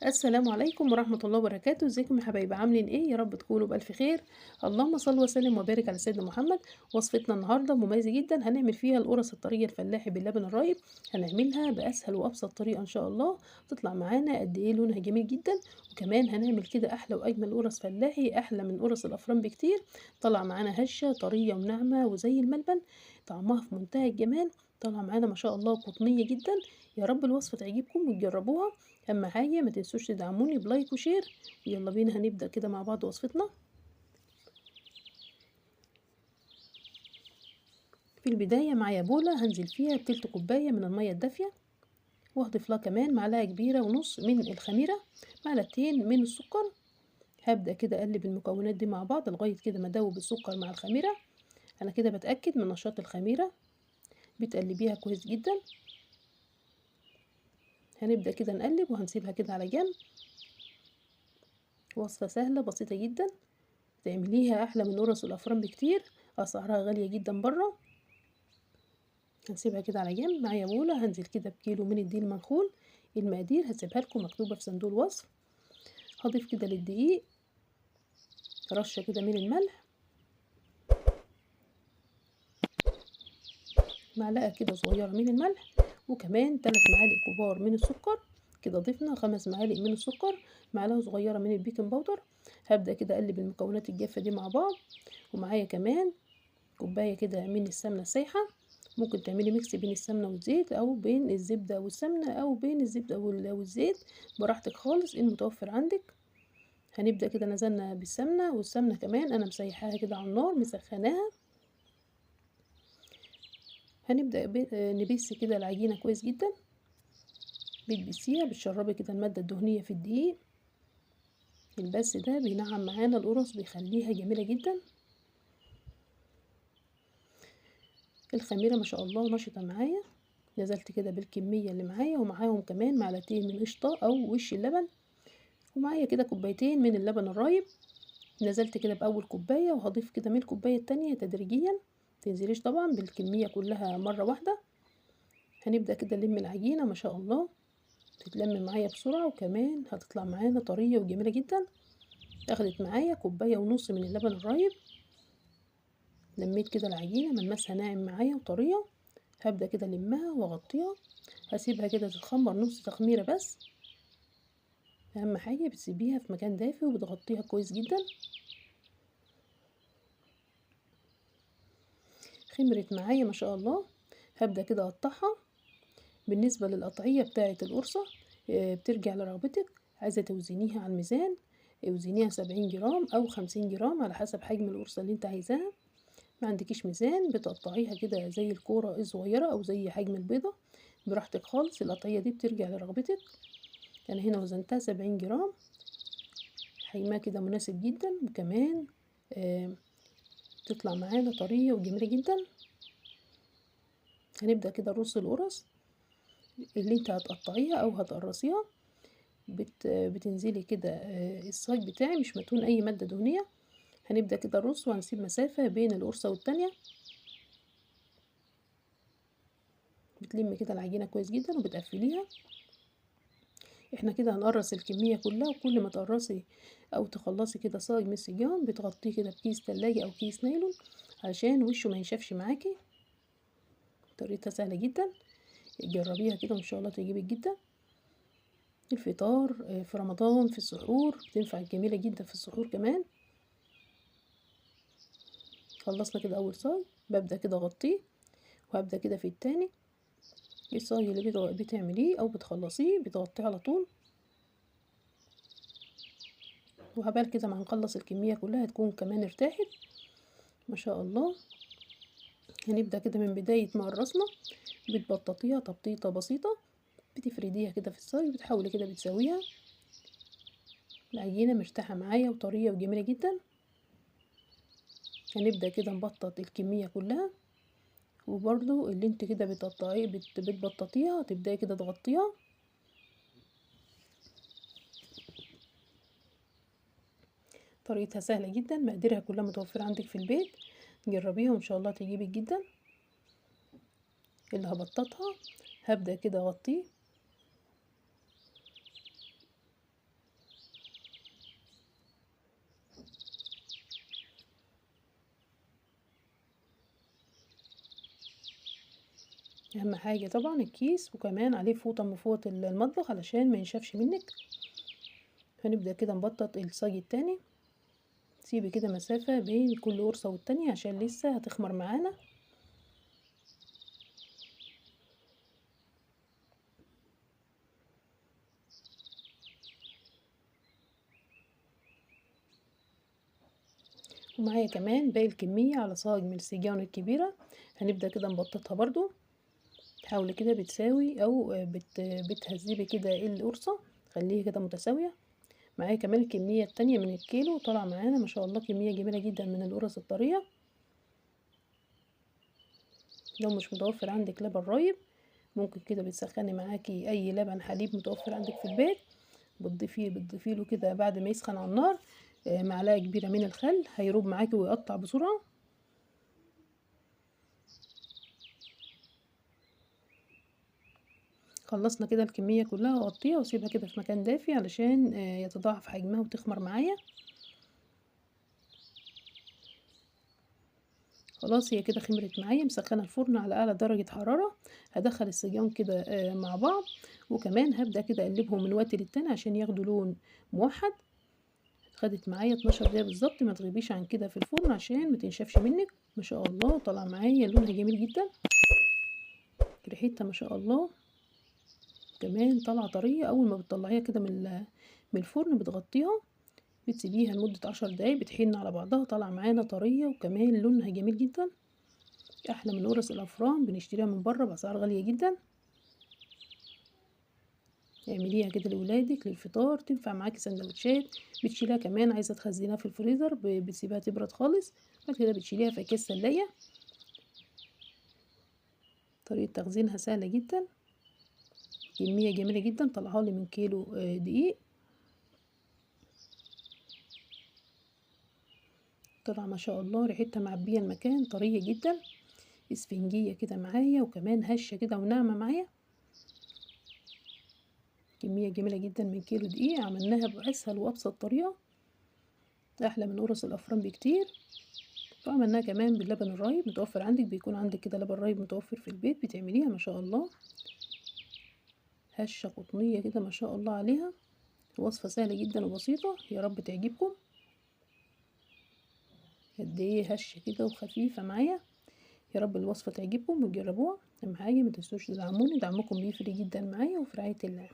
السلام عليكم ورحمة الله وبركاته، ازيكم يا حبايبي عاملين ايه؟ يا رب تكونوا بألف خير. اللهم صل وسلم وبارك على سيدنا محمد. وصفتنا النهارده مميزة جدا، هنعمل فيها القرص الطرية الفلاحي باللبن الرايب. هنعملها بأسهل وأبسط طريقة إن شاء الله. تطلع معانا قد ايه لونها جميل جدا. وكمان هنعمل كده أحلى وأجمل قرص فلاحي، أحلى من قرص الأفران بكتير. طلع معانا هشة طرية وناعمة وزي الملبن. طعمها في منتهى الجمال. طلع معانا ما شاء الله قطنية جدا. يا رب الوصفة تعجبكم وتجربوها. اهم حاجه ما تنسوش تدعموني بلايك وشير. يلا بينا هنبدا كده مع بعض وصفتنا. في البدايه معايا بوله هنزل فيها بتلت كوبايه من الميه الدافيه، واضيف لها كمان معلقه كبيره ونص من الخميره، معلقتين من السكر. هبدا كده اقلب المكونات دي مع بعض لغايه كده ما ادوب السكر مع الخميره. انا كده بتاكد من نشاط الخميره. بتقلبيها كويس جدا. هنبدا كده نقلب وهنسيبها كده على جنب. وصفه سهله بسيطه جدا، تعمليها احلى من قرص الافران بكتير. اسعارها غاليه جدا بره. هنسيبها كده على جنب. معايا بولة هنزل كده بكيلو من الدقيق المنخول. المقادير هسيبها لكم مكتوبة في صندوق الوصف. هضيف كده للدقيق رشة كده من الملح، معلقة كده صغيرة من الملح، وكمان 3 معالق كبار من السكر. كده ضفنا 5 معالق من السكر، معلقة صغيرة من البيكنج باودر. هبدأ كده اقلب المكونات الجافة دي مع بعض. ومعايا كمان كوباية كده من السمنة السايحة. ممكن تعملي ميكس بين السمنة والزيت، أو بين الزبدة والسمنة، أو بين الزبدة والزيت، براحتك خالص المتوفر عندك. هنبدأ كده نزلنا بالسمنة، والسمنة كمان أنا مسيحاها كده على النار مسخناها. هنبدأ نبس كده العجينة كويس جدا. بتبسيها بتشربي كده المادة الدهنية في الدقيق. البس ده بينعم معانا القرص، بيخليها جميلة جدا. الخميرة ما شاء الله نشطة معايا. نزلت كده بالكمية اللي معايا، ومعاهم كمان معلقتين من قشطة أو وش اللبن، ومعايا كده كوبايتين من اللبن الرايب. نزلت كده بأول كوباية، وهضيف كده من الكوباية التانية تدريجيا. متنزليش طبعا بالكمية كلها مرة واحدة. هنبدأ كده نلم العجينة ما شاء الله، تتلم معايا بسرعة، وكمان هتطلع معانا طرية وجميلة جدا. اخدت معايا كوباية ونص من اللبن الرايب. لميت كده العجينة ملمسها ناعم معايا وطرية. هبدأ كده ألمها وأغطيها. هسيبها كده تتخمر نص تخميرة بس. أهم حاجة بتسيبيها في مكان دافي وبتغطيها كويس جدا. خمرت معايا ما شاء الله. هبدأ كده أقطعها. بالنسبة للقطعية بتاعة القرصة، بترجع لرغبتك. عايزة توزنيها على الميزان، اوزنيها 70 جرام أو 50 جرام على حسب حجم القرصة اللي انت عايزاها. ما عندكيش ميزان بتقطعيها كده زي الكورة الصغيرة أو زي حجم البيضة، براحتك خالص. القطعية دي بترجع لرغبتك. أنا هنا وزنتها 70 جرام. حجمها كده مناسب جدا، وكمان آه تطلع معانا طرية وجميلة جدا. هنبدأ كده نرص القرص اللي انت هتقطعيها أو هتقرصيها. بتنزلي كده الصاج بتاعي مش مدهون أي مادة دهنية. هنبدأ كده نرص، وهنسيب مسافة بين القرصة والتانية. بتلمي كده العجينة كويس جدا وبتقفليها. احنا كده هنقرص الكمية كلها، وكل ما تقرصي او تخلصي كده صاج من السجان بتغطيه كده بكيس تلاجة او كيس نايلون عشان وشه ما ينشفش معاكي. طريقتها سهلة جدا، جربيها كده وان شاء الله تعجبك جدا. الفطار في رمضان في السحور بتنفع جميلة جدا في السحور كمان. خلصنا كده اول صاج، ببدأ كده اغطيه، وهبدأ كده في التاني. الصاج اللي بتعمليه او بتخلصيه بتغطيه على طول. وهبال كده ما نخلص الكمية كلها تكون كمان ارتاحت ما شاء الله. هنبدأ كده من بداية ما قرصنا، بتبططيها تبطيطة بسيطة. بتفرديها كده في الصاج، بتحاولي كده بتسويها. العجينة مرتاحة معايا وطرية وجميلة جدا. هنبدأ كده نبطط الكمية كلها. وبرضو اللي انت كده بتقطعيه بتبططيها تبدأي كده تغطيها. طريقتها سهلة جدا، مقاديرها كلها متوفرة عندك في البيت. جربيها وان شاء الله تعجبك جدا. اللي هبططها هبدأ كده اغطيه. اهم حاجة طبعا الكيس، وكمان عليه فوطة من فوط المطبخ علشان ما ينشفش منك. هنبدأ كده نبطط الصاج التاني، سيبي كده مسافة بين كل قرصة والتانية عشان لسه هتخمر معانا. ومعايا كمان باقي الكمية على صاج من السيجان الكبيرة، هنبدأ كده نبططها برضو. حاولي كده بتساوي او بتهذبي كده القرصة، خليها كده متساوية. معايا كمان الكمية التانية من الكيلو، طالعة معانا ما شاء الله كمية جميلة جدا من القرص الطرية. لو مش متوفر عندك لبن رايب، ممكن كده بتسخني معاكي اي لبن حليب متوفر عندك في البيت، بتضيفي له كده بعد ما يسخن على النار معلقة كبيرة من الخل، هيروب معاكي ويقطع بسرعة. خلصنا كده الكمية كلها، اغطيها واسيبها كده في مكان دافي علشان يتضاعف حجمها وتخمر معايا. خلاص هي كده خمرت معايا، مسخنه الفرن على اعلى درجه حراره. هدخل الصبيان كده مع بعض، وكمان هبدا كده اقلبهم من وقت للتاني عشان ياخدوا لون موحد. خدت معايا 12 دقيقه بالظبط، ما تغيبيش عن كده في الفرن عشان ما تنشفش منك. ما شاء الله طلع معايا لونها جميل جدا، ريحتها ما شاء الله، كمان طالعه طريه. اول ما بتطلعيها كده من الفرن بتغطيها، بتسيبيها لمده 10 دقايق بتحن على بعضها، طالعه معانا طريه وكمان لونها جميل جدا، احلى من قرص الافران بنشتريها من بره باسعار غاليه جدا. اعمليها كده لولادك للفطار، تنفع معاكي سندوتشات. بتشيلها كمان عايزه تخزنيها في الفريزر، بتسيبها تبرد خالص، بعد كده بتشيليها في اكياس ثلاجه. طريقه تخزينها سهله جدا، كميه جميله جدا، طلعها لي من كيلو دقيق. طلع ما شاء الله ريحتها معبيه المكان، طريه جدا، اسفنجيه كده معايا، وكمان هشه كده وناعمه معايا. كميه جميله جدا من كيلو دقيق، عملناها باسهل وابسط طريقه، احلى من قرص الافران بكتير. وعملناها كمان باللبن الرايب، متوفر عندك، بيكون عندك كده لبن رايب متوفر في البيت، بتعمليها ما شاء الله هشة قطنية كده ما شاء الله عليها. وصفة سهلة جدا وبسيطة، يا رب تعجبكم. قد ايه هشة كده وخفيفة معايا، يا رب الوصفة تعجبكم وتجربوها. اهم حاجة ما تنسوش تدعموني، دعمكم بيفرق جدا معايا، وفي رعاية الله.